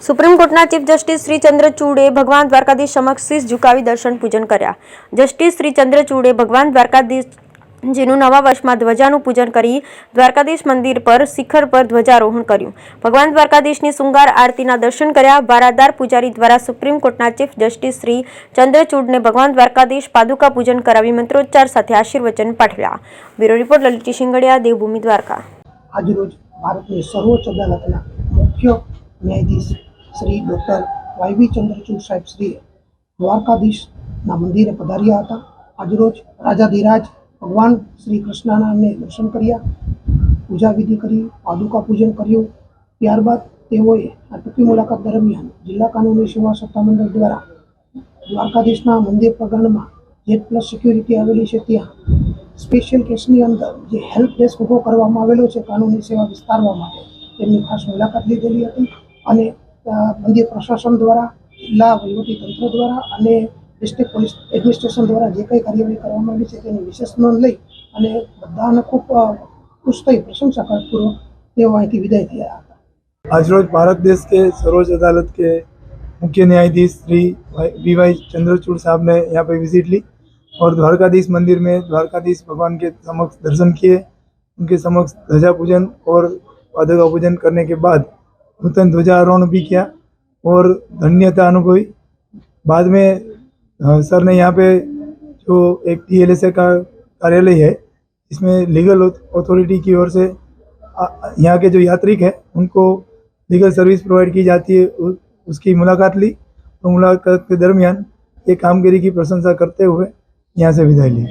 Supreme कोर्टना chief justice Shri चंद्रचूड़े भगवान द्वारकाधीश समक्ष शीश झुकावी दर्शन पूजन कर्या। जस्टिस श्री चंद्रचूड़े भगवान द्वारकाधीशजीनु नवा वर्षमां ध्वजानुं पूजन करी द्वारकाधीश मंदिर पर शिखर पर ध्वजारोहण कर्युं। भगवान द्वारकाधीशनी श्रृंगार आरतीना दर्शन कर्या। बारादार पुजारी द्वारा सुप्रीम कोर्टना चीफ जस्टिस श्री चंद्रचूड़ने भगवान द्वारकाधीश पादुका पूजन करावी मंत्रोच्चार साथे आशीर्वचन पाठव्या। ब्यूरो रिपोर्ट ललित शिंगड़िया, देवभूमि द्वारका। आज रोज भारतनी सर्वोच्च अदालतना मुख्य न्यायाधीश श्री डॉक्टर वायवी चंद्रचूड़ साहेब श्री द्वारकाधीश मंदिरे पधार्या हता। आज रोज राजाधिराज भगवान श्री कृष्णना ने दर्शन कर्या, पूजा विधि करी, पादुका पूजन कर्युं। त्यारबाद तेओए आ टूंकी मुलाकात दरमियान जिला कानूनी सेवा सत्तामंडल द्वारा द्वारकाधीशना मंदिर प्रांगणमां Z+ सिक्योरिटी आवेली छे त्यां स्पेशियल केसनी अंदर जे हेल्प डेस्क ऊभो करवामां आवेलो छे कानूनी सेवा विस्तारवा माटे तेमनी खास मुलाकात लीधेली हती अने मंदिर प्रशासन द्वारा जिला वहीवटी तंत्र द्वारा अने डिस्ट्रिक्ट पोलीस एडमिनिस्ट्रेशन द्वारा जे कई कार्यवाही करवामां आवी छे तेनी विशेष नोंध लई अने बधाने खूब खुश थई प्रशंसा करपूर्वक तेओ અહીંથી વિદાય થયા હતા। આજરોજ ભારત देश के सर्वोच्च अदालत के मुख्य न्यायाधीश श्री वी.वाई. चंद्रचूड़ साहब ने यहाँ पे विजिट ली और द्वारकाधीश मंदिर में द्वारकाधीश भगवान के समक्ष दर्शन किए। उनके समक्ष ध्वजा पूजन और पादुका पूजन करने के बाद नूतन ध्वजारोहण भी किया और धन्यता अनुभवी। बाद में सर ने यहाँ पे जो एक TLSA का कार्यालय है इसमें लीगल अथॉरिटी की ओर से यहाँ के जो यात्रिक हैं उनको लीगल सर्विस प्रोवाइड की जाती है, उसकी मुलाकात ली। तो मुलाकात के दरमियान ये कामगिरी की प्रशंसा करते हुए यहाँ से विदाई ली।